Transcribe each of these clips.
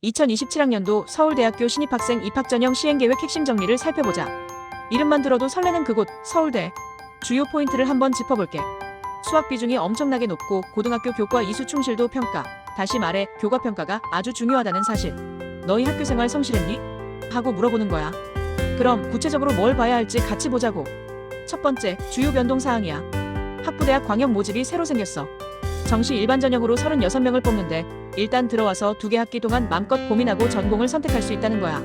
2027학년도 서울대학교 신입학생 입학전형 시행계획 핵심 정리를 살펴보자. 이름만 들어도 설레는 그곳, 서울대. 주요 포인트를 한번 짚어볼게. 수학 비중이 엄청나게 높고 고등학교 교과 이수 충실도 평가. 다시 말해 교과평가가 아주 중요하다는 사실. 너희 학교 생활 성실했니? 하고 물어보는 거야. 그럼 구체적으로 뭘 봐야 할지 같이 보자고. 첫 번째, 주요 변동 사항이야. 학부대학 광역 모집이 새로 생겼어. 정시 일반 전형으로 36명을 뽑는데 일단 들어와서 2개 학기 동안 맘껏 고민하고 전공을 선택할 수 있다는 거야.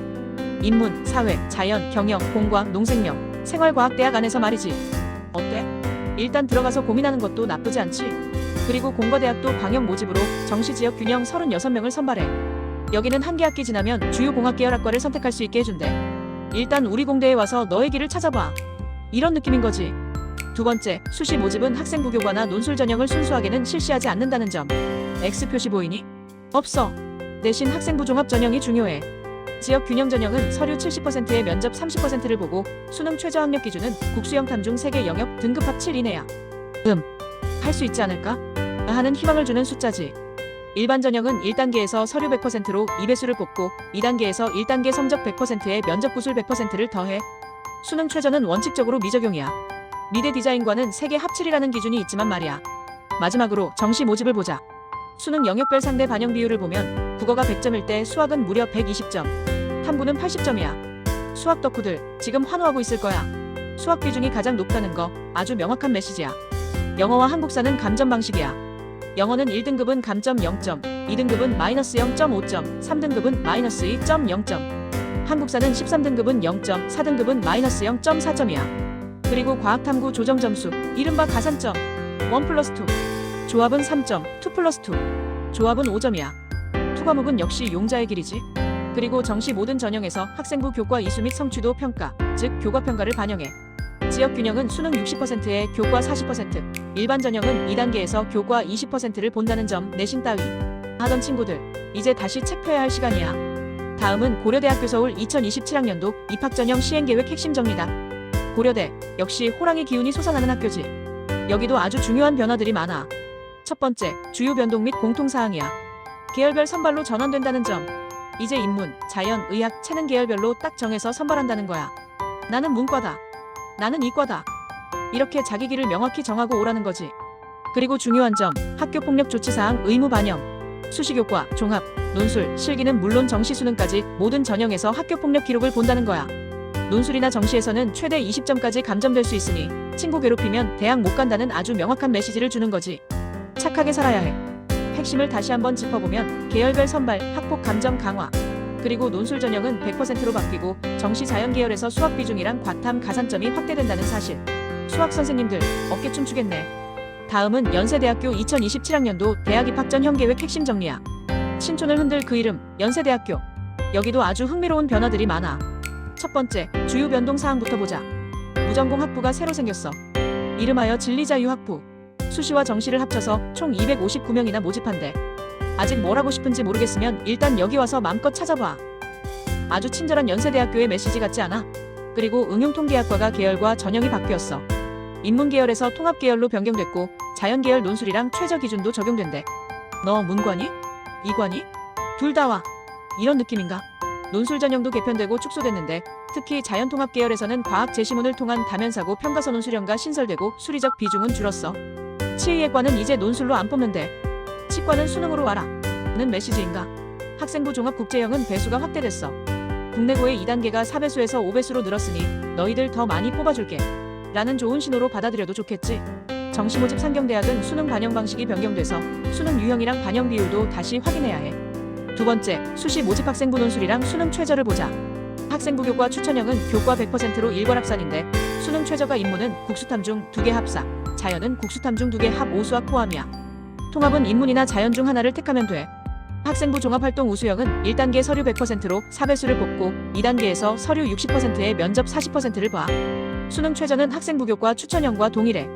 인문, 사회, 자연, 경영, 공과학, 농생명, 생활과학대학 안에서 말이지. 어때? 일단 들어가서 고민하는 것도 나쁘지 않지? 그리고 공과대학도 광역 모집으로 정시 지역 균형 36명을 선발해. 여기는 한 개 학기 지나면 주요 공학계열 학과를 선택할 수 있게 해준대. 일단 우리 공대에 와서 너의 길을 찾아봐. 이런 느낌인 거지. 두 번째, 수시 모집은 학생부 교과나 논술 전형을 순수하게는 실시하지 않는다는 점. X 표시 보이니? 없어. 대신 학생부 종합 전형이 중요해. 지역 균형 전형은 서류 70%에 면접 30%를 보고 수능 최저 학력 기준은 국수형 탐중 3개 영역 등급합 7 이내야. 할 수 있지 않을까? 하는 희망을 주는 숫자지. 일반 전형은 1단계에서 서류 100%로 2배수를 뽑고 2단계에서 1단계 성적 100%에 면접 구술 100%를 더해. 수능 최저는 원칙적으로 미적용이야. 미대 디자인과는 3개 합7이라는 기준이 있지만 말이야. 마지막으로 정시 모집을 보자. 수능 영역별 상대 반영 비율을 보면 국어가 100점일 때 수학은 무려 120점, 탐구는 80점이야. 수학 덕후들 지금 환호하고 있을 거야. 수학 비중이 가장 높다는 거 아주 명확한 메시지야. 영어와 한국사는 감점 방식이야. 영어는 1등급은 감점 0점, 2등급은 마이너스 0.5점, 3등급은 마이너스 2.0점. 한국사는 13등급은 0점, 4등급은 마이너스 0.4점이야. 그리고 과학탐구 조정점수, 이른바 가산점 1+2, 조합은 3점, 2+2, 조합은 5점이야. 투과목은 역시 용자의 길이지. 그리고 정시 모든 전형에서 학생부 교과 이수 및 성취도 평가, 즉 교과평가를 반영해. 지역 균형은 수능 60%에 교과 40%, 일반 전형은 2단계에서 교과 20%를 본다는 점 내신 따위 하던 친구들, 이제 다시 책 펴야 할 시간이야. 다음은 고려대학교 서울 2027학년도 입학전형 시행계획 핵심 정리다. 고려대, 역시 호랑이 기운이 솟아나는 학교지. 여기도 아주 중요한 변화들이 많아. 첫 번째, 주요 변동 및 공통사항이야. 계열별 선발로 전환된다는 점. 이제 인문, 자연, 의학, 체능 계열별로 딱 정해서 선발한다는 거야. 나는 문과다. 나는 이과다. 이렇게 자기 길을 명확히 정하고 오라는 거지. 그리고 중요한 점, 학교폭력 조치사항 의무 반영. 수시교과, 종합, 논술, 실기는 물론 정시 수능까지 모든 전형에서 학교폭력 기록을 본다는 거야. 논술이나 정시에서는 최대 20점까지 감점될 수 있으니 친구 괴롭히면 대학 못 간다는 아주 명확한 메시지를 주는 거지. 착하게 살아야 해. 핵심을 다시 한번 짚어보면 계열별 선발, 학폭 감점 강화. 그리고 논술 전형은 100%로 바뀌고 정시 자연 계열에서 수학 비중이랑 과탐 가산점이 확대된다는 사실. 수학 선생님들 어깨춤 추겠네. 다음은 연세대학교 2027학년도 대학 입학전형 계획 핵심 정리야. 신촌을 흔들 그 이름, 연세대학교. 여기도 아주 흥미로운 변화들이 많아. 첫 번째, 주요 변동 사항부터 보자. 무전공 학부가 새로 생겼어. 이름하여 진리자유 학부. 수시와 정시를 합쳐서 총 259명이나 모집한대. 아직 뭘 하고 싶은지 모르겠으면 일단 여기 와서 맘껏 찾아봐. 아주 친절한 연세대학교의 메시지 같지 않아? 그리고 응용통계학과가 계열과 전형이 바뀌었어. 인문계열에서 통합계열로 변경됐고 자연계열 논술이랑 최저 기준도 적용된대. 너 문과니? 이과니? 둘 다 와. 이런 느낌인가? 논술 전형도 개편되고 축소됐는데 특히 자연통합 계열에서는 과학 제시문을 통한 다면사고 평가서논 수련가 신설되고 수리적 비중은 줄었어. 치의예과는 이제 논술로 안 뽑는데 치과는 수능으로 와라 는 메시지인가? 학생부 종합 국제형은 배수가 확대됐어. 국내고의 2단계가 4배수에서 5배수로 늘었으니 너희들 더 많이 뽑아줄게 라는 좋은 신호로 받아들여도 좋겠지. 정시모집 상경대학은 수능 반영 방식이 변경돼서 수능 유형이랑 반영 비율도 다시 확인해야 해. 두 번째, 수시 모집 학생부 논술이랑 수능 최저를 보자. 학생부 교과 추천형은 교과 100%로 일괄합산인데 수능 최저가 인문은 국수탐 중 2개 합사, 자연은 국수탐 중 2개 합 5수학 포함이야. 통합은 인문이나 자연 중 하나를 택하면 돼. 학생부 종합활동 우수형은 1단계 서류 100%로 4배수를 뽑고 2단계에서 서류 60%에 면접 40%를 봐. 수능 최저는 학생부 교과 추천형과 동일해.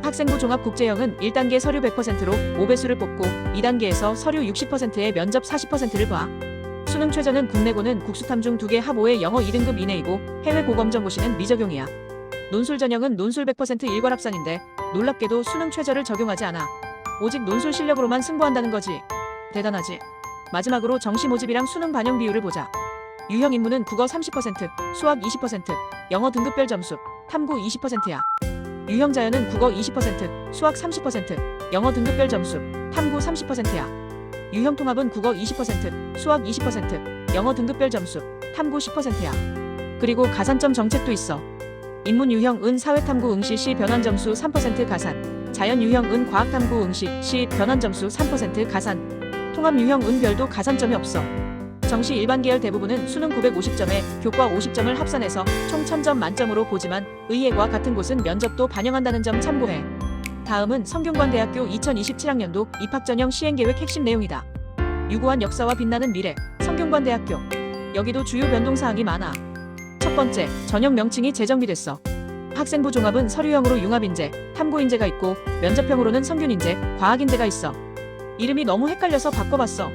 학생부 종합국제형은 1단계 서류 100%로 5배수를 뽑고 2단계에서 서류 60%에 면접 40%를 봐. 수능 최저는 국내고는 국수탐 중 2개 합 5의 영어 2등급 이내이고 해외 고검정고시는 미적용이야. 논술 전형은 논술 100% 일괄합산인데 놀랍게도 수능 최저를 적용하지 않아. 오직 논술 실력으로만 승부한다는 거지. 대단하지? 마지막으로 정시 모집이랑 수능 반영 비율을 보자. 유형 인문은 국어 30%, 수학 20%, 영어 등급별 점수, 탐구 20%야. 유형 자연은 국어 20%, 수학 30%, 영어 등급별 점수, 탐구 30%야. 유형 통합은 국어 20%, 수학 20%, 영어 등급별 점수, 탐구 10%야. 그리고 가산점 정책도 있어. 인문 유형 은 사회탐구 응시 시 변환 점수 3% 가산, 자연 유형 은 과학탐구 응시 시 변환 점수 3% 가산, 통합 유형 은 별도 가산점이 없어. 정시 일반 계열 대부분은 수능 950점에 교과 50점을 합산해서 총 1000점 만점으로 보지만 의예과 같은 곳은 면접도 반영한다는 점 참고해. 다음은 성균관대학교 2027학년도 입학전형 시행계획 핵심 내용이다. 유구한 역사와 빛나는 미래, 성균관대학교. 여기도 주요 변동사항이 많아. 첫 번째, 전형 명칭이 재정비됐어. 학생부 종합은 서류형으로 융합인재, 탐구인재가 있고 면접형으로는 성균인재, 과학인재가 있어. 이름이 너무 헷갈려서 바꿔봤어.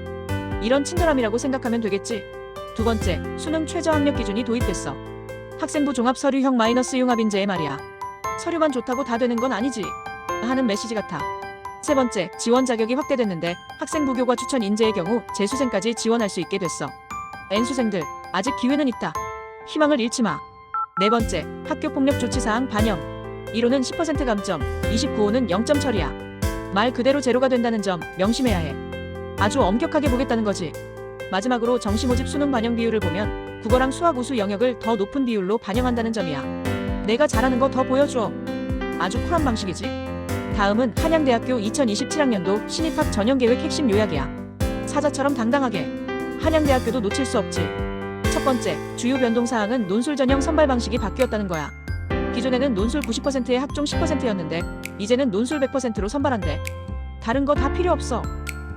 이런 친절함이라고 생각하면 되겠지. 두 번째, 수능 최저 학력 기준이 도입됐어. 학생부 종합 서류형 마이너스 융합인재의 말이야. 서류만 좋다고 다 되는 건 아니지 하는 메시지 같아. 세 번째, 지원 자격이 확대됐는데 학생부 교과 추천 인재의 경우 재수생까지 지원할 수 있게 됐어. N수생들, 아직 기회는 있다. 희망을 잃지 마. 네 번째, 학교폭력 조치사항 반영. 1호는 10% 감점, 29호는 0점 처리야. 말 그대로 제로가 된다는 점 명심해야 해. 아주 엄격하게 보겠다는 거지. 마지막으로 정시 모집 수능 반영 비율을 보면 국어랑 수학 우수 영역을 더 높은 비율로 반영한다는 점이야. 내가 잘하는 거 더 보여줘. 아주 쿨한 방식이지. 다음은 한양대학교 2027학년도 신입학 전형계획 핵심 요약이야. 사자처럼 당당하게. 한양대학교도 놓칠 수 없지. 첫 번째, 주요 변동사항은 논술 전형 선발 방식이 바뀌었다는 거야. 기존에는 논술 90%에 학종 10%였는데 이제는 논술 100%로 선발한대. 다른 거 다 필요 없어.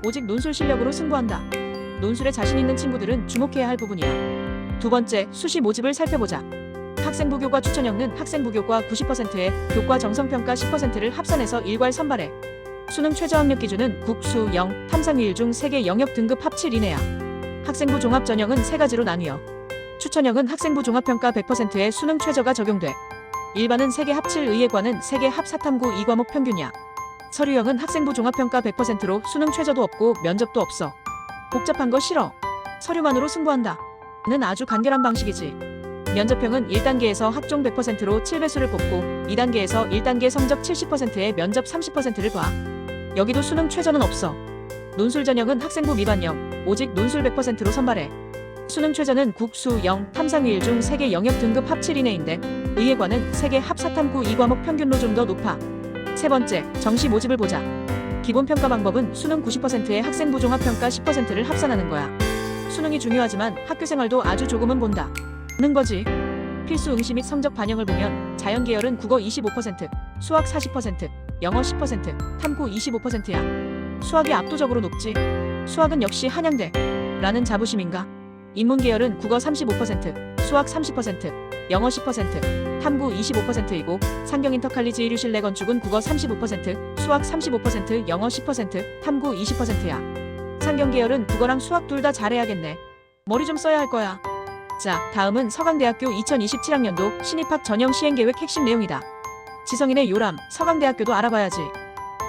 오직 논술 실력으로 승부한다. 논술에 자신 있는 친구들은 주목해야 할 부분이야. 두 번째, 수시 모집을 살펴보자. 학생부 교과 추천형은 학생부 교과 90%에 교과 정성평가 10%를 합산해서 일괄 선발해. 수능 최저 학력 기준은 국, 수, 영, 탐상위일 중 3개 영역 등급 합칠 이내야. 학생부 종합 전형은 3가지로 나뉘어. 추천형은 학생부 종합평가 100%에 수능 최저가 적용돼. 일반은 3개 합칠 의예과는 3개 합 사탐구 2과목 평균이야. 서류형은 학생부 종합평가 100%로 수능 최저도 없고 면접도 없어. 복잡한 거 싫어. 서류만으로 승부한다. 는 아주 간결한 방식이지. 면접형은 1단계에서 학종 100%로 7배수를 뽑고 2단계에서 1단계 성적 70%에 면접 30%를 봐. 여기도 수능 최저는 없어. 논술 전형은 학생부 미반형, 오직 논술 100%로 선발해. 수능 최저는 국, 수, 영, 탐상위일 중 3개 영역 등급 합칠 이내인데 의예과는 3개 합 사탐구 2과목 평균로 좀 더 높아. 세 번째, 정시 모집을 보자. 기본 평가 방법은 수능 90%에 학생부 종합평가 10%를 합산하는 거야. 수능이 중요하지만 학교생활도 아주 조금은 본다. 는 거지. 필수 응시 및 성적 반영을 보면 자연 계열은 국어 25%, 수학 40%, 영어 10%, 탐구 25%야. 수학이 압도적으로 높지. 수학은 역시 한양대 라는 자부심인가? 인문 계열은 국어 35%, 수학 30%, 영어 10%, 탐구 25%이고 상경 인터칼리지 이류실내 건축은 국어 35%, 수학 35%, 영어 10%, 탐구 20%야. 상경 계열은 국어랑 수학 둘 다 잘해야겠네. 머리 좀 써야 할 거야. 자, 다음은 서강대학교 2027학년도 신입학 전형 시행계획 핵심 내용이다. 지성인의 요람, 서강대학교도 알아봐야지.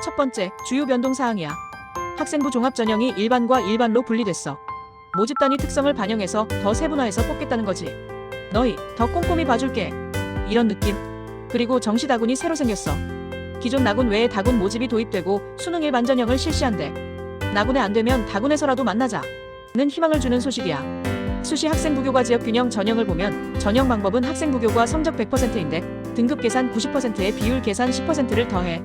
첫 번째, 주요 변동사항이야. 학생부 종합 전형이 일반과 일반로 분리됐어. 모집 단위 특성을 반영해서 더 세분화해서 뽑겠다는 거지. 너희 더 꼼꼼히 봐줄게. 이런 느낌. 그리고 정시 다군이 새로 생겼어. 기존 나군 외에 다군 모집이 도입되고 수능 일반 전형을 실시한대. 나군에 안 되면 다군에서라도 만나자. 는 희망을 주는 소식이야. 수시 학생부교과 지역균형 전형을 보면 전형 방법은 학생부교과 성적 100%인데 등급 계산 90%에 비율 계산 10%를 더해.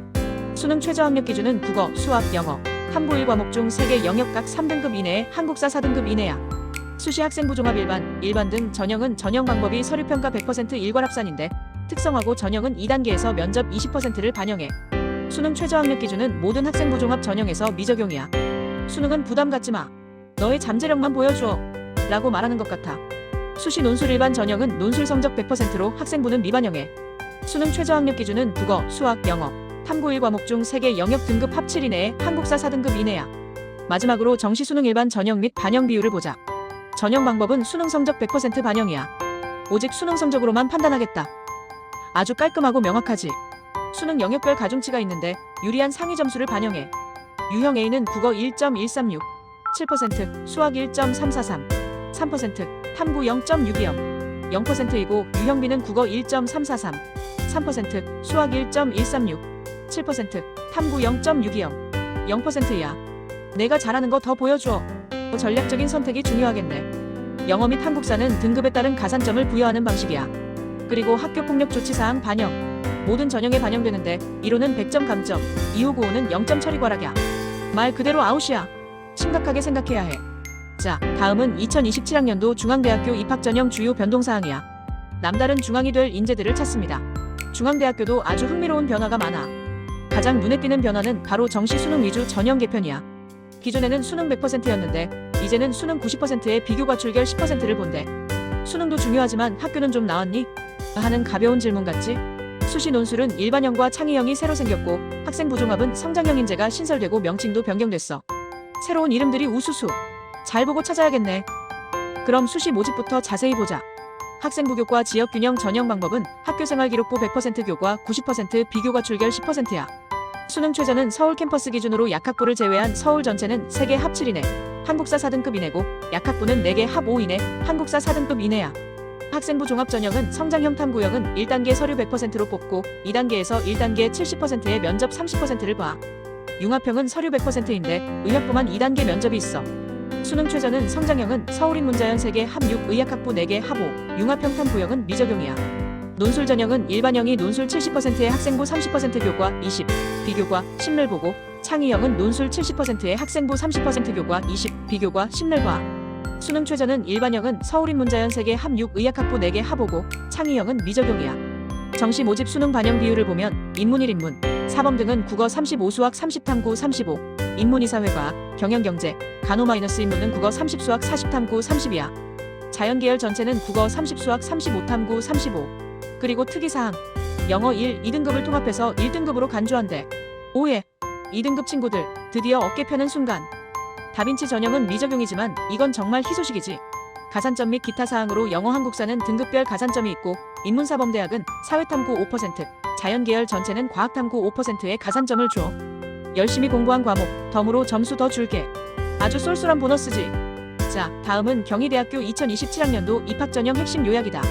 수능 최저 학력 기준은 국어, 수학, 영어, 탐구 1과목 중 3개 영역 각 3등급 이내에 한국사 4등급 이내야. 수시 학생부 종합 일반 등 전형은 전형 방법이 서류평가 100% 일괄 합산인데 특성화고 전형은 2단계에서 면접 20%를 반영해. 수능 최저 학력 기준은 모든 학생부 종합 전형에서 미적용이야. 수능은 부담 갖지 마. 너의 잠재력만 보여줘. 라고 말하는 것 같아. 수시 논술 일반 전형은 논술 성적 100%로 학생부는 미반영해. 수능 최저 학력 기준은 국어, 수학, 영어, 탐구 1과목 중 3개 영역 등급 합칠 이내에 한국사 4등급 이내야. 마지막으로 정시 수능 일반 전형 및 반영 비율을 보자. 전형 방법은 수능 성적 100% 반영이야. 오직 수능 성적으로만 판단하겠다. 아주 깔끔하고 명확하지. 수능 영역별 가중치가 있는데 유리한 상위 점수를 반영해. 유형 A는 국어 1.136, 7%, 수학 1.343, 3%, 탐구 0.620, 0%이고 유형비는 국어 1.343, 3%, 수학 1.136, 7%, 탐구 0.620, 0%야. 내가 잘하는 거 더 보여줘. 전략적인 선택이 중요하겠네. 영어 및 한국사는 등급에 따른 가산점을 부여하는 방식이야. 그리고 학교 폭력 조치사항 반영. 모든 전형에 반영되는데 1호는 100점 감점, 2호 9호는 0점 처리 과락이야. 말 그대로 아웃이야. 심각하게 생각해야 해. 자, 다음은 2027학년도 중앙대학교 입학전형 주요 변동사항이야. 남다른 중앙이 될 인재들을 찾습니다. 중앙대학교도 아주 흥미로운 변화가 많아. 가장 눈에 띄는 변화는 바로 정시 수능 위주 전형 개편이야. 기존에는 수능 100%였는데 이제는 수능 90%에 비교 과출결 10%를 본대. 수능도 중요하지만 학교는 좀 나왔니? 하는 가벼운 질문 같지? 수시 논술은 일반형과 창의형이 새로 생겼고 학생부 종합은 성장형 인재가 신설되고 명칭도 변경됐어. 새로운 이름들이 우수수. 잘 보고 찾아야겠네. 그럼 수시 모집부터 자세히 보자. 학생부 교과 지역균형 전형 방법은 학교생활기록부 100% 교과 90% 비교 과출결 10%야. 수능 최저는 서울 캠퍼스 기준으로 약학부를 제외한 서울 전체는 3개 합 7 이내, 한국사 4등급 이내고 약학부는 4개 합 5 이내, 한국사 4등급 이내야. 학생부 종합전형은 성장형 탐구형은 1단계 서류 100%로 뽑고 2단계에서 1단계 70%의 면접 30%를 봐. 융합형은 서류 100%인데 의학부만 2단계 면접이 있어. 수능 최저는 성장형은 서울인문자연 3개 합 6, 의학학부 4개 합 5, 융합형 탐구형은 미적용이야. 논술 전형은 일반형이 논술 70%의 학생부 30% 교과 20, 비교과 10를 보고 창의형은 논술 70%의 학생부 30% 교과 20, 비교과 10를 봐. 수능 최저는 일반형은 서울인문자연 3개 합 6, 의학학부 4개 합 5고 창의형은 미적용이야. 정시 모집 수능 반영 비율을 보면 인문 1인문, 사범 등은 국어 35, 수학 30, 탐구 35, 인문 이사회과학, 경영경제, 간호-인문은 국어 30, 수학 40, 탐구 30이야. 자연계열 전체는 국어 30, 수학 35, 탐구 35. 그리고 특이사항, 영어 1, 2등급을 통합해서 1등급으로 간주한대. 오예! 2등급 친구들, 드디어 어깨 펴는 순간. 다빈치 전형은 미적용이지만 이건 정말 희소식이지. 가산점 및 기타 사항으로 영어 한국사는 등급별 가산점이 있고 인문사범대학은 사회탐구 5%, 자연계열 전체는 과학탐구 5%의 가산점을 줘. 열심히 공부한 과목, 덤으로 점수 더 줄게. 아주 쏠쏠한 보너스지. 자, 다음은 경희대학교 2027학년도 입학전형 핵심 요약이다.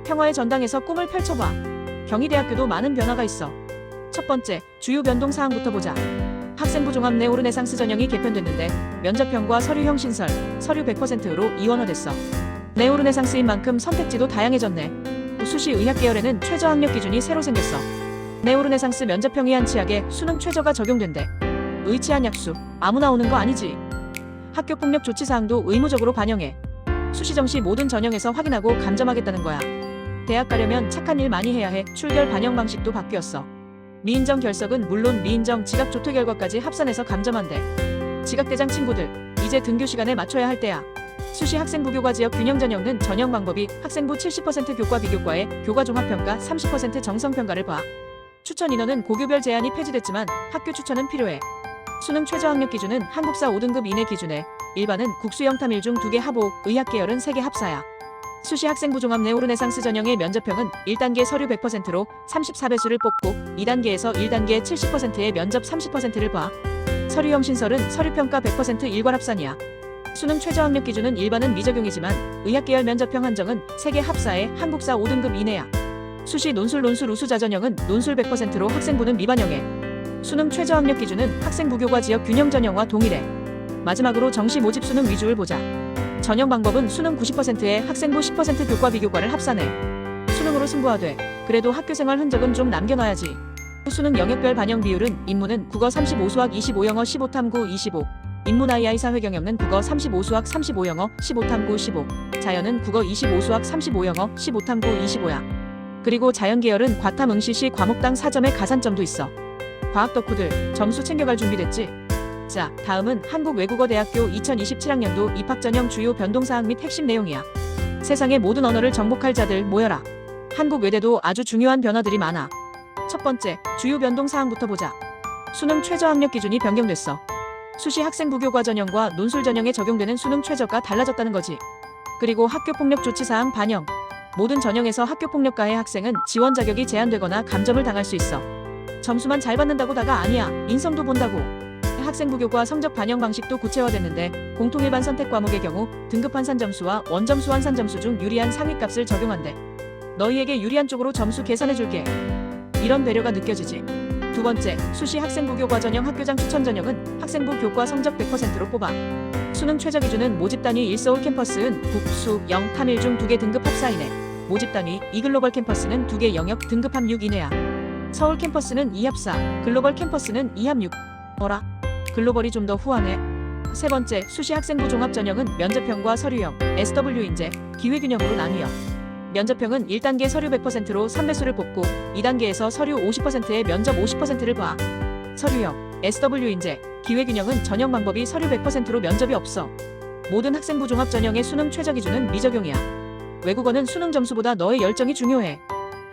평화의 전당에서 꿈을 펼쳐봐. 경희대학교도 많은 변화가 있어. 첫 번째, 주요 변동 사항부터 보자. 학생부 종합 네오르네상스 전형이 개편됐는데 면접형과 서류형 신설, 서류 100%로 이원화됐어. 네오르네상스인 만큼 선택지도 다양해졌네. 수시 의학 계열에는 최저 학력 기준이 새로 생겼어. 네오르네상스 면접형이 한치하게 수능 최저가 적용된대. 의치한 약수, 아무나 오는 거 아니지. 학교 폭력 조치 사항도 의무적으로 반영해. 수시 정시 모든 전형에서 확인하고 감점하겠다는 거야. 대학 가려면 착한 일 많이 해야 해. 출결 반영 방식도 바뀌었어. 미인정 결석은 물론 미인정 지각 조퇴 결과까지 합산해서 감점한대. 지각대장 친구들, 이제 등교 시간에 맞춰야 할 때야. 수시 학생부 교과 지역 균형 전형은 전형 방법이 학생부 70% 교과 비교과에 교과 종합평가 30% 정성평가를 봐. 추천 인원은 고교별 제한이 폐지됐지만 학교 추천은 필요해. 수능 최저 학력 기준은 한국사 5등급 이내 기준에 일반은 국수형 탐 1중 2개 합 5, 의학 계열은 3개 합 4야. 수시 학생부 종합 네오르네상스 전형의 면접형은 1단계 서류 100%로 34배수를 뽑고 2단계에서 1단계 70%의 면접 30%를 봐. 서류형 신설은 서류평가 100% 일괄 합산이야. 수능 최저 학력 기준은 일반은 미적용이지만 의학 계열 면접형 한정은 3개 합 4에 한국사 5등급 이내야. 수시 논술 우수자 전형은 논술 100%로 학생부는 미반영해. 수능 최저 학력 기준은 학생부 교과 지역 균형 전형과 동일해. 마지막으로 정시 모집 수능 위주를 보자. 전형 방법은 수능 90%에 학생부 10% 교과 비교과를 합산해. 수능으로 승부하되 그래도 학교생활 흔적은 좀 남겨놔야지. 수능 영역별 반영 비율은 인문은 국어 35, 수학 25, 영어 15, 탐구 25. 인문 II 사회경영은 국어 35, 수학 35, 영어 15, 탐구 15. 자연은 국어 25, 수학 35, 영어 15, 탐구 25야. 그리고 자연계열은 과탐 응시시 과목당 4점의 가산점도 있어. 과학 덕후들, 점수 챙겨갈 준비됐지? 자, 다음은 한국외국어대학교 2027학년도 입학전형 주요 변동사항 및 핵심 내용이야. 세상의 모든 언어를 정복할 자들 모여라. 한국외대도 아주 중요한 변화들이 많아. 첫 번째, 주요 변동사항부터 보자. 수능 최저 학력 기준이 변경됐어. 수시 학생부 교과 전형과 논술 전형에 적용되는 수능 최저가 달라졌다는 거지. 그리고 학교폭력 조치사항 반영. 모든 전형에서 학교폭력 가해 학생은 지원 자격이 제한되거나 감점을 당할 수 있어. 점수만 잘 받는다고 다가 아니야. 인성도 본다고. 학생부 교과 성적 반영 방식도 구체화됐는데 공통 일반 선택 과목의 경우 등급 환산 점수와 원점수 환산 점수 중 유리한 상위값을 적용한대. 너희에게 유리한 쪽으로 점수 계산해줄게. 이런 배려가 느껴지지. 두 번째, 수시 학생부 교과 전형 학교장 추천 전형은 학생부 교과 성적 100%로 뽑아. 수능 최저 기준은 모집 단위 1서울 캠퍼스은 국, 수, 영, 탐1 중 2개 등급 합 4이내. 모집 단위 2글로벌 캠퍼스는 2개 영역 등급 합 6 이내야. 서울 캠퍼스는 2합 4, 글로벌 캠퍼스는 2합 6. 어라? 글로벌이 좀 더 후하네. 세 번째, 수시 학생부 종합 전형은 면접형과 서류형, SW 인재, 기회균형으로 나뉘어. 면접형은 1단계 서류 100%로 3배수를 뽑고 2단계에서 서류 50%에 면접 50%를 봐. 서류형, SW 인재, 기회균형은 전형 방법이 서류 100%로 면접이 없어. 모든 학생부 종합 전형의 수능 최저 기준은 미적용이야. 외국어는 수능 점수보다 너의 열정이 중요해.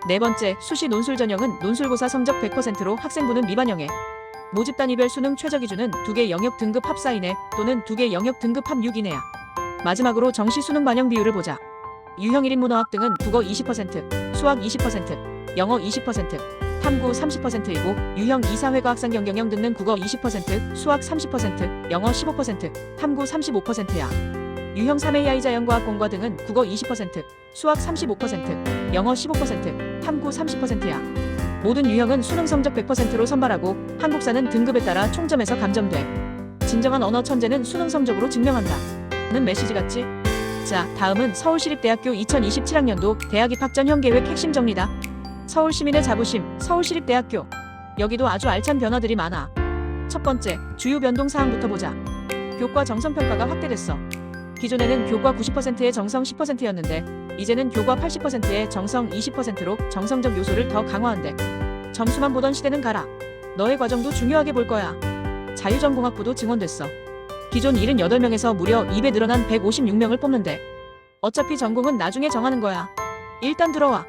네 번째, 수시 논술 전형은 논술고사 성적 100%로 학생부는 미반영해. 모집 단위별 수능 최저 기준은 2개 영역 등급 합 4 이내 또는 2개 영역 등급 합 6 이내야. 마지막으로 정시 수능 반영 비율을 보자. 유형 1인 문어학 등은 국어 20%, 수학 20%, 영어 20%, 탐구 30%이고 유형 2, 사회과학상 경경영 등은 국어 20%, 수학 30%, 영어 15%, 탐구 35%야. 유형 3A 아이자연과학 공과 등은 국어 20%, 수학 35%, 영어 15%, 탐구 30%야. 모든 유형은 수능 성적 100%로 선발하고 한국사는 등급에 따라 총점에서 감점돼. 진정한 언어 천재는 수능 성적으로 증명한다. 는 메시지 같지? 자, 다음은 서울시립대학교 2027학년도 대학 입학 전형 계획 핵심 정리다. 서울시민의 자부심, 서울시립대학교. 여기도 아주 알찬 변화들이 많아. 첫 번째, 주요 변동 사항부터 보자. 교과 정성평가가 확대됐어. 기존에는 교과 90%의 정성 10%였는데 이제는 교과 80%의 정성 20%로 정성적 요소를 더 강화한대. 점수만 보던 시대는 가라. 너의 과정도 중요하게 볼 거야. 자유전공학부도 증원됐어. 기존 78명에서 무려 2배 늘어난 156명을 뽑는데 어차피 전공은 나중에 정하는 거야. 일단 들어와.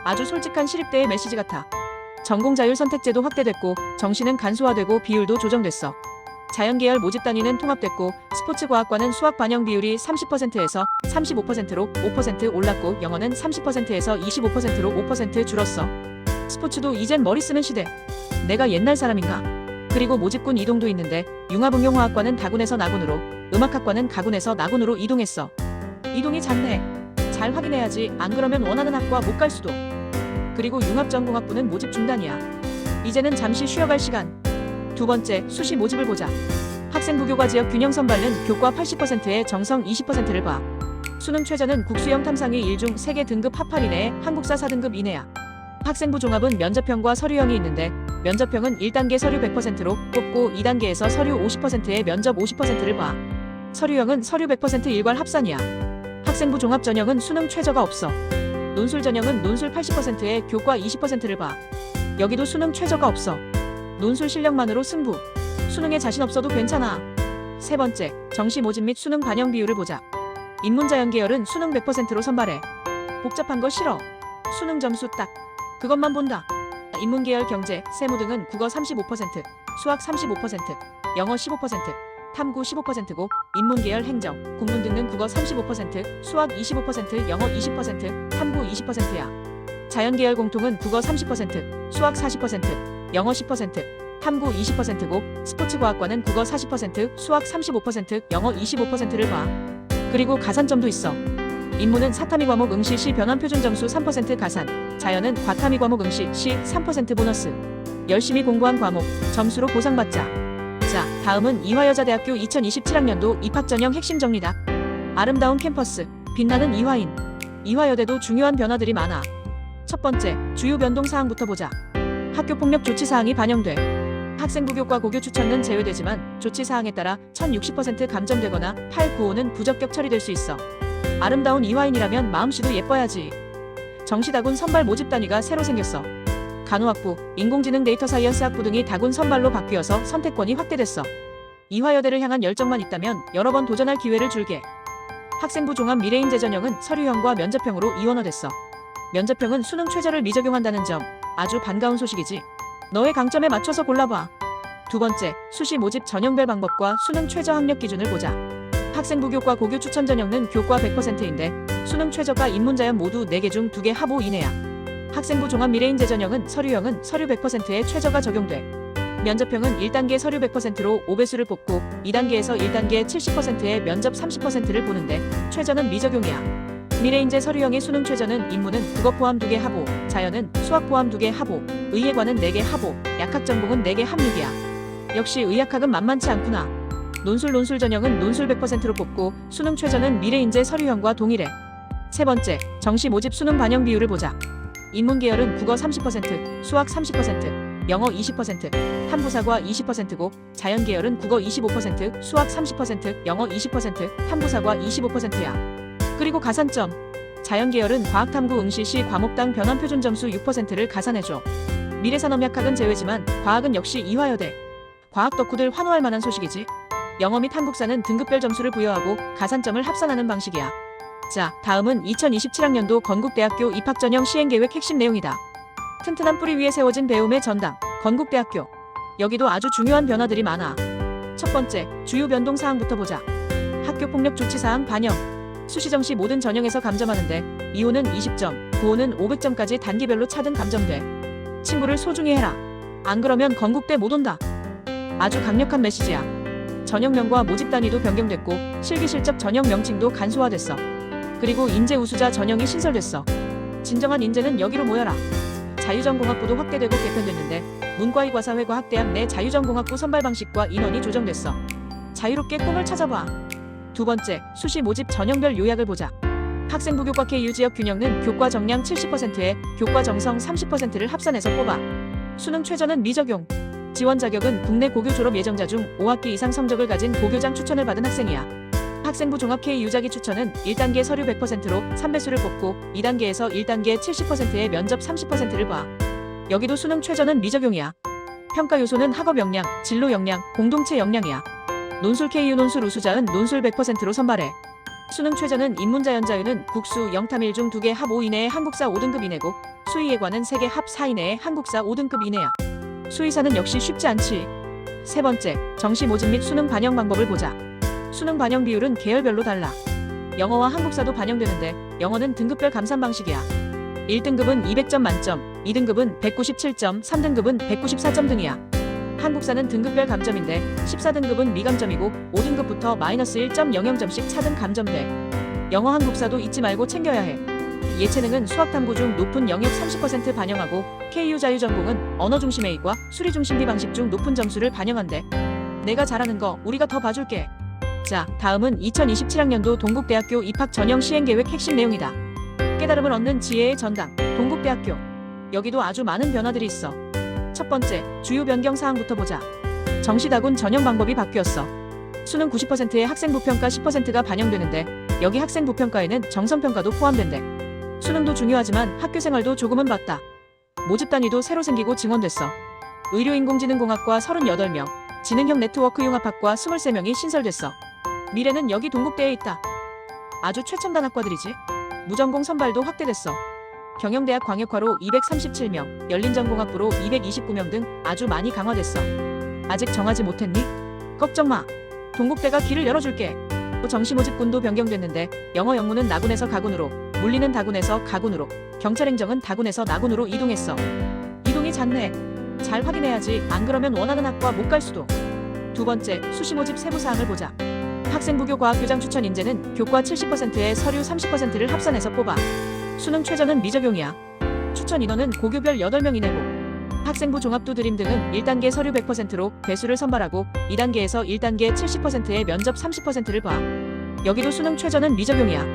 아주 솔직한 시립대의 메시지 같아. 전공 자율 선택제도 확대됐고 정시는 간소화되고 비율도 조정됐어. 자연계열 모집 단위는 통합됐고 스포츠과학과는 수학 반영 비율이 30%에서 35%로 5% 올랐고 영어는 30%에서 25%로 5% 줄었어. 스포츠도 이젠 머리 쓰는 시대. 내가 옛날 사람인가? 그리고 모집군 이동도 있는데 융합응용화학과는 다군에서 나군으로, 음악학과는 가군에서 나군으로 이동했어. 이동이 잦네. 잘 확인해야지. 안 그러면 원하는 학과 못 갈 수도. 그리고 융합전공학부는 모집 중단이야. 이제는 잠시 쉬어갈 시간. 두 번째, 수시 모집을 보자. 학생부 교과 지역 균형 선발은 교과 80%에 정성 20%를 봐. 수능 최저는 국수형 탐상위 1중 3개 등급 합 8 이내에 한국사 4등급 이내야. 학생부 종합은 면접형과 서류형이 있는데 면접형은 1단계 서류 100%로 뽑고 2단계에서 서류 50%에 면접 50%를 봐. 서류형은 서류 100% 일괄 합산이야. 학생부 종합 전형은 수능 최저가 없어. 논술 전형은 논술 80%에 교과 20%를 봐. 여기도 수능 최저가 없어. 논술 실력만으로 승부. 수능에 자신 없어도 괜찮아. 세 번째, 정시 모집 및 수능 반영 비율을 보자. 인문자연 계열은 수능 100%로 선발해. 복잡한 거 싫어. 수능 점수 딱 그것만 본다. 인문계열 경제, 세무 등은 국어 35%, 수학 35%, 영어 15%, 탐구 15%고 인문계열 행정, 국문 등은 국어 35%, 수학 25%, 영어 20%, 탐구 20%야. 자연계열 공통은 국어 30%, 수학 40%, 영어 10%, 탐구 20%고 스포츠과학과는 국어 40%, 수학 35%, 영어 25%를 봐. 그리고 가산점도 있어. 인문은 사탐이 과목 응시 시 변환 표준 점수 3% 가산, 자연은 과탐이 과목 응시 시 3% 보너스. 열심히 공부한 과목, 점수로 보상받자. 자, 다음은 이화여자대학교 2027학년도 입학 전형 핵심 정리다. 아름다운 캠퍼스, 빛나는 이화인. 이화여대도 중요한 변화들이 많아. 첫 번째, 주요 변동 사항부터 보자. 학교폭력 조치 사항이 반영돼. 학생부 교과 고교 추천은 제외되지만 조치 사항에 따라 1060% 감점되거나 895는 부적격 처리될 수 있어. 아름다운 이화인이라면 마음씨도 예뻐야지. 정시다군 선발 모집 단위가 새로 생겼어. 간호학부, 인공지능 데이터 사이언스 학부 등이 다군 선발로 바뀌어서 선택권이 확대됐어. 이화여대를 향한 열정만 있다면 여러 번 도전할 기회를 줄게. 학생부 종합 미래인재 전형은 서류형과 면접형으로 이원화됐어. 면접형은 수능 최저를 미적용한다는 점, 아주 반가운 소식이지. 너의 강점에 맞춰서 골라봐. 두 번째, 수시 모집 전형별 방법과 수능 최저 학력 기준을 보자. 학생부 교과 고교 추천 전형은 교과 100%인데 수능 최저가 인문자연 모두 4개 중 2개 합 5 이내야. 학생부 종합 미래인재 전형은 서류형은 서류 100%의 최저가 적용돼. 면접형은 1단계 서류 100%로 5배수를 뽑고 2단계에서 1단계 70%의 면접 30%를 보는데 최저는 미적용이야. 미래인재 서류형의 수능 최저는 인문은 국어 포함 2개 하보, 자연은 수학 포함 2개 하보, 의예과는 4개 하보, 약학 전공은 4개 합육이야. 역시 의학학은 만만치 않구나. 논술 전형은 논술 100%로 뽑고 수능 최저는 미래인재 서류형과 동일해. 세 번째, 정시 모집 수능 반영 비율을 보자. 인문 계열은 국어 30%, 수학 30%, 영어 20%, 탐구사과 20%고 자연 계열은 국어 25%, 수학 30%, 영어 20%, 탐구사과 25%야. 그리고 가산점. 자연 계열은 과학탐구 응시 시 과목당 변환 표준 점수 6%를 가산해줘. 미래산업약학은 제외지만 과학은 역시 이화여대. 과학 덕후들 환호할 만한 소식이지. 영어 및 한국사는 등급별 점수를 부여하고 가산점을 합산하는 방식이야. 자, 다음은 2027학년도 건국대학교 입학전형 시행계획 핵심 내용이다. 튼튼한 뿌리 위에 세워진 배움의 전당, 건국대학교. 여기도 아주 중요한 변화들이 많아. 첫 번째, 주요 변동사항부터 보자. 학교폭력 조치사항 반영. 수시정시 모든 전형에서 감점하는데 이호는 20점, 구호는 500점까지 단기별로 차등 감점돼. 친구를 소중히 해라. 안 그러면 건국대 못 온다. 아주 강력한 메시지야. 전형명과 모집 단위도 변경됐고 실기실적 전형 명칭도 간소화됐어. 그리고 인재 우수자 전형이 신설됐어. 진정한 인재는 여기로 모여라. 자유전공학부도 확대되고 개편됐는데 문과의과사회과학대학 내 자유전공학부 선발 방식과 인원이 조정됐어. 자유롭게 꿈을 찾아봐. 두 번째, 수시 모집 전형별 요약을 보자. 학생부 교과 KU 지역 균형은 교과 정량 70%에 교과 정성 30%를 합산해서 뽑아. 수능 최저는 미적용. 지원 자격은 국내 고교 졸업 예정자 중 5학기 이상 성적을 가진 고교장 추천을 받은 학생이야. 학생부 종합 KU자기 추천은 1단계 서류 100%로 3배수를 뽑고 2단계에서 1단계 70%의 면접 30%를 봐. 여기도 수능 최저는 미적용이야. 평가 요소는 학업 역량, 진로 역량, 공동체 역량이야. 논술 KU 논술 우수자은 논술 100%로 선발해. 수능 최저는 인문자연자유는 국수 0탐1 중 2개 합 5 이내의 한국사 5등급 이내고 수의예과는 3개 합 4 이내의 한국사 5등급 이내야. 수의사는 역시 쉽지 않지. 세 번째, 정시 모집 및 수능 반영 방법을 보자. 수능 반영 비율은 계열별로 달라. 영어와 한국사도 반영되는데 영어는 등급별 감산 방식이야. 1등급은 200점 만점, 2등급은 197점, 3등급은 194점 등이야. 한국사는 등급별 감점인데 14등급은 미감점이고 5등급부터 마이너스 1.00점씩 차등 감점돼. 영어 한국사도 잊지 말고 챙겨야 해. 예체능은 수학탐구 중 높은 영역 30% 반영하고 KU 자유전공은 언어 중심 A과 수리 중심 B 방식 중 높은 점수를 반영한대. 내가 잘하는 거 우리가 더 봐줄게. 자, 다음은 2027학년도 동국대학교 입학 전형 시행계획 핵심 내용이다. 깨달음을 얻는 지혜의 전당, 동국대학교. 여기도 아주 많은 변화들이 있어. 첫 번째, 주요 변경 사항부터 보자. 정시다군 전형 방법이 바뀌었어. 수능 90%의 학생부평가 10%가 반영되는데 여기 학생부평가에는 정성평가도 포함된대. 수능도 중요하지만 학교생활도 조금은 봤다. 모집 단위도 새로 생기고 증원됐어. 의료인공지능공학과 38명, 지능형 네트워크 융합학과 23명이 신설됐어. 미래는 여기 동국대에 있다. 아주 최첨단 학과들이지. 무전공 선발도 확대됐어. 경영대학 광역화로 237명, 열린전공학부로 229명 등 아주 많이 강화됐어. 아직 정하지 못했니? 걱정 마. 동국대가 길을 열어줄게. 정시 모집군도 변경됐는데 영어 영문은 나군에서 가군으로, 물리는 다군에서 가군으로, 경찰행정은 다군에서 나군으로 이동했어. 이동이 잦네. 잘 확인해야지. 안 그러면 원하는 학과 못 갈 수도. 두 번째, 수시 모집 세부 사항을 보자. 학생부교 과학교장 추천 인재는 교과 70%에 서류 30%를 합산해서 뽑아. 수능 최저는 미적용이야. 추천 인원은 고교별 8명 이내고. 학생부 종합도 드림 등은 1단계 서류 100%로 배수를 선발하고 2단계에서 1단계 70%의 면접 30%를 봐. 여기도 수능 최저는 미적용이야.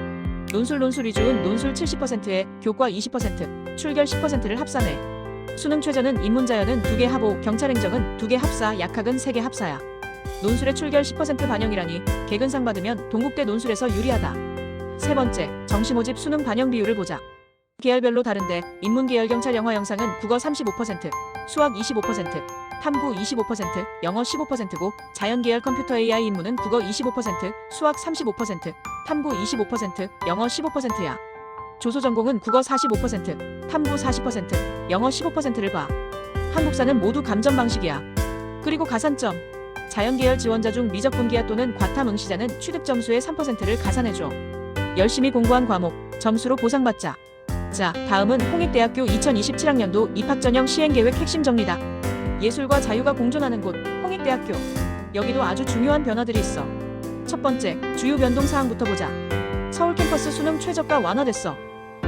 논술 위주은 논술 70%에 교과 20%, 출결 10%를 합산해. 수능 최저는 인문자연은 2개 합5, 경찰행정은 2개 합4, 약학은 3개 합4야. 논술의 출결 10% 반영이라니 개근상 받으면 동국대 논술에서 유리하다. 세 번째, 정시 모집 수능 반영 비율을 보자. 계열별로 다른데 인문계열 경찰 영화 영상은 국어 35%, 수학 25%, 탐구 25%, 영어 15%고 자연계열 컴퓨터 AI 인문은 국어 25%, 수학 35%, 탐구 25%, 영어 15%야. 조소전공은 국어 45%, 탐구 40%, 영어 15%를 봐. 한국사는 모두 감점 방식이야. 그리고 가산점. 자연계열 지원자 중 미적분기하 또는 과탐 응시자는 취득 점수의 3%를 가산해줘. 열심히 공부한 과목, 점수로 보상받자. 자, 다음은 홍익대학교 2027학년도 입학전형 시행계획 핵심 정리다. 예술과 자유가 공존하는 곳, 홍익대학교. 여기도 아주 중요한 변화들이 있어. 첫 번째, 주요 변동 사항부터 보자. 서울 캠퍼스 수능 최저가 완화됐어.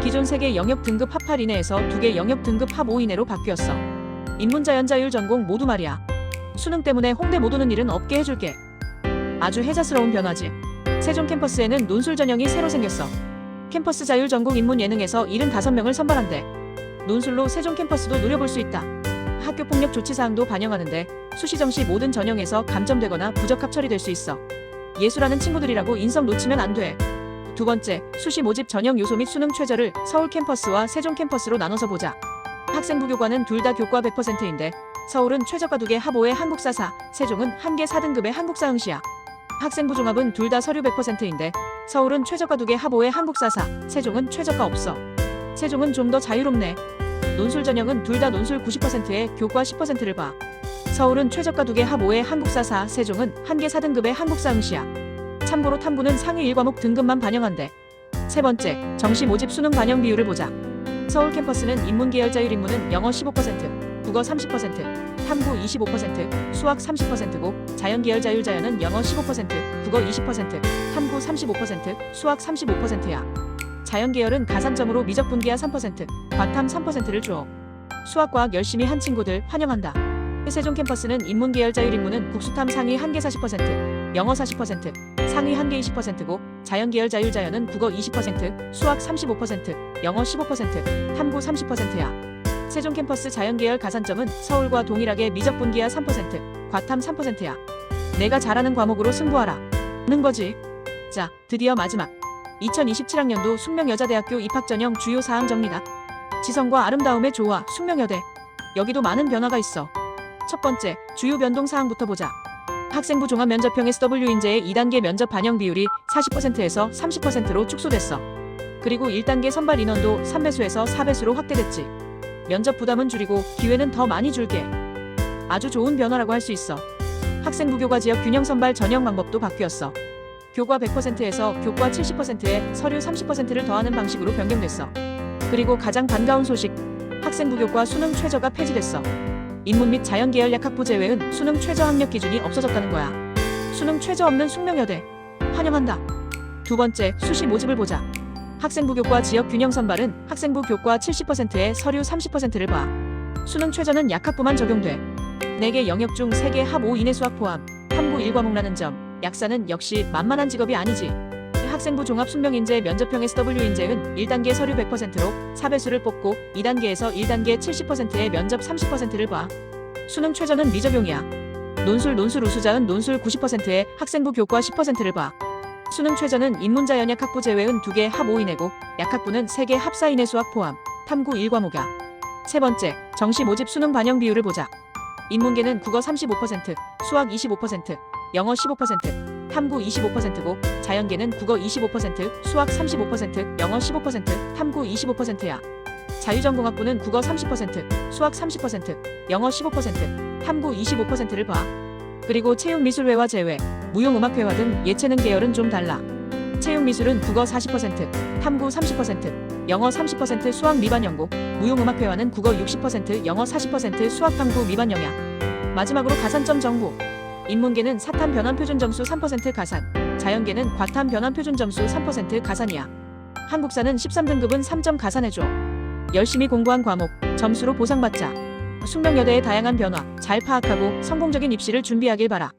기존 3개 영역 등급 합 8 이내에서 2개 영역 등급 합 5 이내로 바뀌었어. 인문자연자율 전공 모두 말이야. 수능 때문에 홍대 못 오는 일은 없게 해줄게. 아주 혜자스러운 변화지. 세종 캠퍼스에는 논술 전형이 새로 생겼어. 캠퍼스 자율 전공 인문 예능에서 75명을 선발한대. 논술로 세종 캠퍼스도 노려볼 수 있다. 학교 폭력 조치 사항도 반영하는데 수시정 시 모든 전형에서 감점되거나 부적합 처리될 수 있어. 예술하는 친구들이라고 인성 놓치면 안 돼. 두 번째, 수시 모집 전형 요소 및 수능 최저를 서울 캠퍼스와 세종 캠퍼스로 나눠서 보자. 학생부 교과는 둘 다 교과 100%인데 서울은 최저가 2개 합 5의 한국사 4, 세종은 1개 4등급의 한국사 응시야. 학생부 종합은 둘 다 서류 100%인데 서울은 최저가 2개 합 5의 한국사 4, 세종은 최저가 없어. 세종은 좀 더 자유롭네. 논술 전형은 둘 다 논술 90%에 교과 10%를 봐. 서울은 최저가 2개 합 5의 한국사 4, 세종은 1개 4등급의 한국사 응시야. 참고로 탐구는 상위 1과목 등급만 반영한대. 세 번째, 정시 모집 수능 반영 비율을 보자. 서울 캠퍼스는 인문계열자율 인문은 영어 15%, 국어 30%, 탐구 25%, 수학 30%고 자연계열자율 자연은 영어 15%, 국어 20%, 탐구 35%, 수학 35%야. 자연계열은 가산점으로 미적분기하 3%, 과탐 3%를 줘. 수학과학 열심히 한 친구들 환영한다. 세종 캠퍼스는 인문계열자율 인문은 국수탐 상위 1개 40%, 영어 40%, 상위 1개 20%고 자연계열자율 자연은 국어 20%, 수학 35%, 영어 15%, 탐구 30%야. 세종 캠퍼스 자연계열 가산점은 서울과 동일하게 미적분기하 3%, 과탐 3%야. 내가 잘하는 과목으로 승부하라. 는 거지. 자, 드디어 마지막. 2027학년도 숙명여자대학교 입학전형 주요 사항 정리다. 지성과 아름다움의 조화, 숙명여대. 여기도 많은 변화가 있어. 첫 번째, 주요 변동 사항부터 보자. 학생부 종합 면접형 SW 인재의 2단계 면접 반영 비율이 40%에서 30%로 축소됐어. 그리고 1단계 선발 인원도 3배수에서 4배수로 확대됐지. 면접 부담은 줄이고 기회는 더 많이 줄게. 아주 좋은 변화라고 할 수 있어. 학생부 교과 지역 균형 선발 전형 방법도 바뀌었어. 교과 100%에서 교과 70%에 서류 30%를 더하는 방식으로 변경됐어. 그리고 가장 반가운 소식, 학생부 교과 수능 최저가 폐지됐어. 인문 및 자연계열 약학부 제외은 수능 최저 학력 기준이 없어졌다는 거야. 수능 최저 없는 숙명여대 환영한다. 두 번째, 수시 모집을 보자. 학생부 교과 지역 균형 선발은 학생부 교과 70%에 서류 30%를 봐. 수능 최저는 약학부만 적용돼. 4개 영역 중 3개 합 5 이내 수학 포함, 탐구 1과목라는 점. 약사는 역시 만만한 직업이 아니지. 학생부 종합 숙명인재 면접형 SW 인재은 1단계 서류 100%로 4배수를 뽑고 2단계에서 1단계 70%의 면접 30%를 봐. 수능 최저는 미적용이야. 논술 우수자은 논술 90%에 학생부 교과 10%를 봐. 수능 최저는 인문자연약학부 제외은 2개 합 5 이내고 약학부는 3개 합 4 이내 수학 포함, 탐구 1과목이야. 세 번째, 정시 모집 수능 반영 비율을 보자. 인문계는 국어 35%, 수학 25%, 영어 15%, 탐구 25%고 자연계는 국어 25%, 수학 35%, 영어 15%, 탐구 25%야. 자유전공학부는 국어 30%, 수학 30%, 영어 15%, 탐구 25%를 봐. 그리고 체육미술회와 제외, 무용음악회와 등 예체능 계열은 좀 달라. 체육미술은 국어 40%, 탐구 30%, 영어 30% 수학 미반 연고, 무용음악회와는 국어 60%, 영어 40% 수학 탐구 미반 영향. 마지막으로 가산점 정보. 인문계는 사탐 변환 표준 점수 3% 가산, 자연계는 과탐 변환 표준 점수 3% 가산이야. 한국사는 13등급은 3점 가산해줘. 열심히 공부한 과목, 점수로 보상받자. 숙명여대의 다양한 변화 잘 파악하고 성공적인 입시를 준비하길 바라.